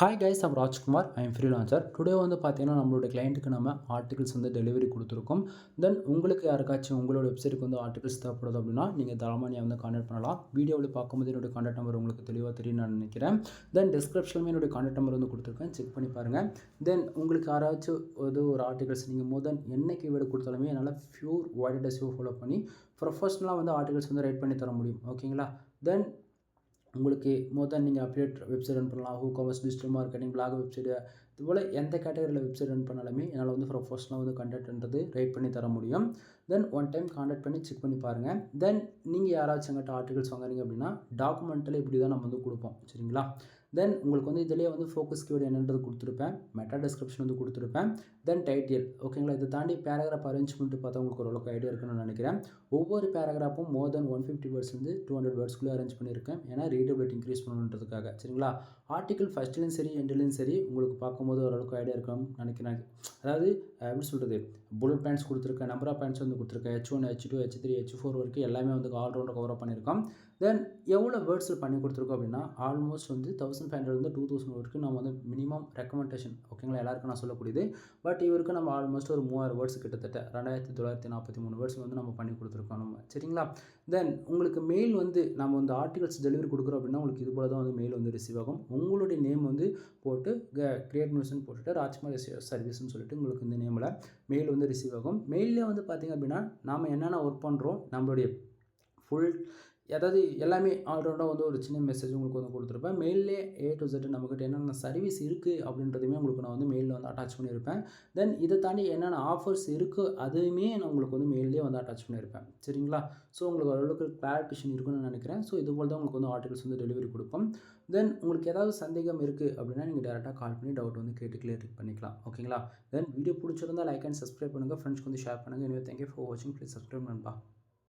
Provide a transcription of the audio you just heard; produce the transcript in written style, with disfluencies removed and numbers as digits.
Hi guys, I'm Rajkumar. I am freelancer. Today வந்து பார்த்தீங்கன்னா, நம்மளோட கிளையண்ட்டுக்கு நம்ம ஆர்டிகல்ஸ் வந்து டெலிவரி கொடுத்துருக்கோம். தென் உங்களுக்கு யாருக்காச்சும் உங்களோட வெப்சைட்டுக்கு வந்து ஆர்டிகல்ஸ் தேவைப்படுது அப்படின்னா, நீங்கள் தாராளமாக என்னை வந்து கான்டாக்ட் பண்ணலாம். வீடியோவில் பார்க்கும்போது என்னுடைய கான்டாக்ட் நம்பர் உங்களுக்கு தெளிவாக தெரியும்னு நான் நினைக்கிறேன். தென் டிஸ்கிரிப்ஷன்லேயும் என்னுடைய கான்டாக்ட் நம்பர் வந்து கொடுத்துருக்கேன், செக் பண்ணி பாருங்கள். தென் உங்களுக்கு யாராச்சும் ஒரு ஆர்டிகல்ஸ் நீங்கள் மோர் தென் என்ன கீவேர்டு கொடுத்தாலுமே என்னால் பியூர் வைடட் எஸ்இஓ ஃபாலோ பண்ணி ப்ரொஃபஷ்னலாக வந்து ஆர்டிகல்ஸ் வந்து ரைட் பண்ணி தர முடியும். ஓகேங்களா? தென் உங்களுக்கு மோர் தென் நீங்கள் அப்டேட் வெப்சைட் ரன் பண்ணலாம். ஹூகாமர்ஸ், டிஜிட்டல் மார்க்கெட்டிங், பிளாக் வெப்சைட்டு, இதுபோல் எந்த கேட்டகரியில் வெப்சைட் ரன் பண்ணாலுமே என்னால் வந்து ப்ரொஃபஷ்னலாக வந்து கண்டென்ட்ன்றது ரைட் பண்ணி தர முடியும். தென் ஒன் டைம் கான்டாக்ட் பண்ணி செக் பண்ணி பாருங்கள். தென் நீங்கள் யாராச்சும் எங்கிட்ட ஆர்டிகல்ஸ் வாங்குறீங்க அப்படின்னா டாக்குமெண்ட்டில் இப்படி தான் நம்ம வந்து கொடுப்போம். சரிங்களா? தென் உங்களுக்கு வந்து இதிலேயே வந்து ஃபோக்கஸ் கீவேர்டு என்னன்றது கொடுத்துருப்பேன், மெட்டா டிஸ்கிரிப்ஷன் வந்து கொடுத்துருப்பேன், தென் டைட்டில். ஓகேங்களா? இதை தாண்டி பேராகிராஃப் அரேஞ்ச்மெண்ட் பார்த்தா உங்களுக்கு ஓரளவுக்கு ஐடியா இருக்குன்னு நினைக்கிறேன். ஒவ்வொரு பேராகிராஃபும் மோர் தென் 150 வேர்ட்ஸ்லேருந்து 200 வேர்ட்ஸ்க்குள்ளே அரேஞ்ச் பண்ணியிருக்கேன். ஏன்னா ரீடபிலிட்டி இன்க்ரீஸ் பண்ணணுன்றதுக்காக. சரிங்களா? ஆர்டிகல் ஃபஸ்ட்லேயும் சரி எண்ட்லேயும் சரி உங்களுக்கு பார்க்கும்போது ஓரளவுக்கு ஐடியா இருக்கும்னு நினைக்கிறேன். அதாவது எப்படி சொல்கிறது, புல்லட் பாயிண்ட்ஸ் கொடுத்துருக்கேன், நம்பர் ஆஃப் பாயிண்ட்ஸ் வந்து கொடுத்துருக்கேன், H1, H2, H3, H4 வரைக்கும் எல்லாமே வந்து ஆல்ரவுண்டாக கவர் பண்ணியிருக்கோம். தென் எவ்வளோ வேர்ட்ஸில் பண்ணி கொடுத்துருக்கோம் அப்படின்னா ஆல்மோஸ்ட் வந்து 1500 2000 வரைக்கும் நம்ம வந்து மினிமம் ரெக்கமெண்டேஷன். ஓகேங்களா? எல்லாருக்கும் நான் சொல்லக்கூடியது. பட் இவருக்கு நம்ம ஆல்மோஸ்ட் ஒரு 3000 வேர்ட்ஸ் கிட்டத்தட்ட 2943 வேர்ட்ஸ் வந்து நம்ம பண்ணி கொடுத்துருக்கோம் நம்ம. சரிங்களா? தென் உங்களுக்கு மெயில் வந்து நம்ம வந்து ஆர்டிகல்ஸ் டெலிவரி கொடுக்குறோம் அப்படின்னா உங்களுக்கு இது போல தான் வந்து மெயில் வந்து ரிசீவ் ஆகும். உங்களுடைய நேம் வந்து போட்டு கிரியேட் நியூஸ்ன்னு போட்டுட்டு ராஜ்குமார் சர்வீஸ்ன்னு சொல்லிட்டு உங்களுக்கு இந்த நேமில் மெயில் வந்து ரிசீவ் ஆகும். மெயிலே வந்து பார்த்திங்க அப்படின்னா நாம் என்னென்ன ஒர்க் பண்ணுறோம், நம்மளுடைய ஃபுல் அதாவது எல்லாமே ஆல்ரவுண்டாக வந்து ஒரு சின்ன மெசேஜ் உங்களுக்கு வந்து கொடுத்துருப்பேன். மெயிலே A to Z நம்மக்கிட்ட என்னென்ன சர்வீஸ் இருக்குது அப்படின்றதுமே உங்களுக்கு நான் வந்து மெயிலில் வந்து அட்டாச் பண்ணியிருப்பேன். தென் இதை தாண்டி என்னென்ன ஆஃபர்ஸ் இருக்குது அதுவுமே நான் உங்களுக்கு வந்து மெயிலே வந்து அட்டாச் பண்ணியிருப்பேன். சரிங்களா? ஸோ உங்களுக்கு ஓரளவுக்கு கிளாரிஃபிகேஷன் இருக்குன்னு நினைக்கிறேன். ஸோ இது போல் தான் உங்களுக்கு வந்து ஆர்டிகல்ஸ் வந்து டெலிவரி கொடுப்போம். தென் உங்களுக்கு ஏதாவது சந்தேகம் இருக்குது அப்படின்னா நீங்கள் டேரெக்டாக கால் பண்ணி டவுட் வந்து கேட்டு கிளியர் பண்ணிக்கலாம். ஓகேங்களா? தென் வீடியோ பிடிச்சிருந்தால் லைக் அண்ட் சப்ஸ்கிரைப் பண்ணுங்கள், ஃப்ரெண்ட்ஸ்க்கு வந்து ஷேர் பண்ணுங்கள். எனவே தேங்க்யூ ஃபார் வாட்சிங். ப்ளீஸ் சப்ஸ்கிரைப் நண்பா.